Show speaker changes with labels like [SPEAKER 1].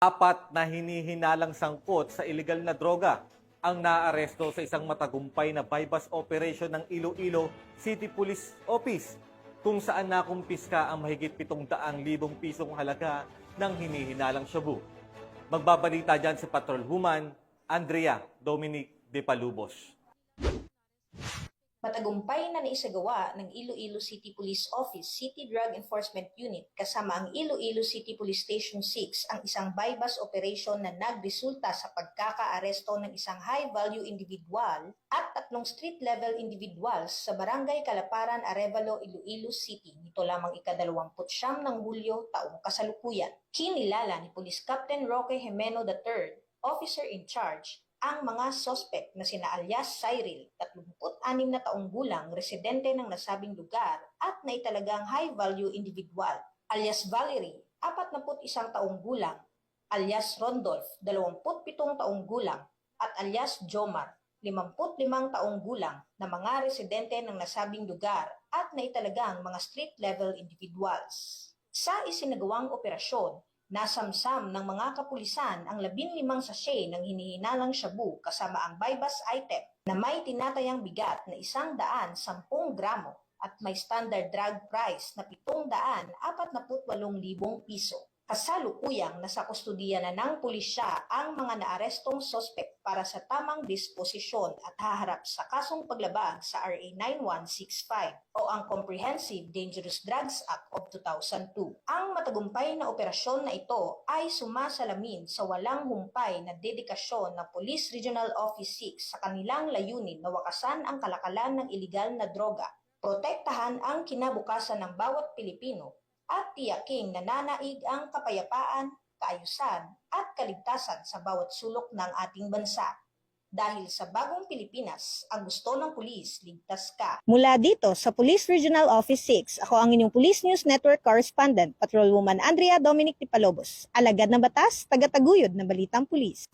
[SPEAKER 1] Apat na hinihinalang sangkot sa iligal na droga ang naaresto sa isang matagumpay na bypass operation ng Iloilo City Police Office kung saan nakumpiska ang mahigit 700,000 pisong halaga ng hinihinalang shabu. Magbabalita dyan si Patrolwoman Andrea Dominic de Palubos.
[SPEAKER 2] Matagumpay na naisagawa ng Iloilo City Police Office City Drug Enforcement Unit kasama ang Iloilo City Police Station 6 ang isang bypass operation na nagresulta sa pagkakaaresto ng isang high-value individual at 3 street-level individuals sa Barangay Calaparan, Arevalo, Iloilo City nito lamang ika-29 ng Hulyo taong kasalukuyan. Kinilala ni Police Captain Roque Jimeno III, Officer in Charge, ang mga sospek na sina alias Cyril, 36 na taong gulang, residente ng nasabing lugar at naitalagang high-value individual, alias Valerie, 41 taong gulang, alias Rondolph, 27 taong gulang, at alias Jomar, 55 taong gulang na mga residente ng nasabing lugar at naitalagang mga street-level individuals. Sa isinagawang operasyon, nasamsam ng mga kapulisan ang 15 sachet ng hinihinalang shabu kasama ang bypass item na may tinatayang bigat na 110 gramo at may standard drug price na 748,000 piso. Kasalukuyang nasa kustudiya na ng pulisya ang mga naarestong sospek para sa tamang disposisyon at haharap sa kasong paglabag sa RA 9165 o ang Comprehensive Dangerous Drugs Act of 2002. Ang matagumpay na operasyon na ito ay sumasalamin sa walang humpay na dedikasyon ng Police Regional Office 6 sa kanilang layunin na wakasan ang kalakalan ng iligal na droga, protektahan ang kinabukasan ng bawat Pilipino, at tiyaking nananaig ang kapayapaan, kaayusan at kaligtasan sa bawat sulok ng ating bansa. Dahil sa bagong Pilipinas, ang gusto ng pulis, ligtas ka.
[SPEAKER 3] Mula dito sa Police Regional Office 6, ako ang inyong Police News Network Correspondent, Patrolwoman Andrea Dominic de Palubos. Alagad ng batas, tagataguyod ng balitang pulis.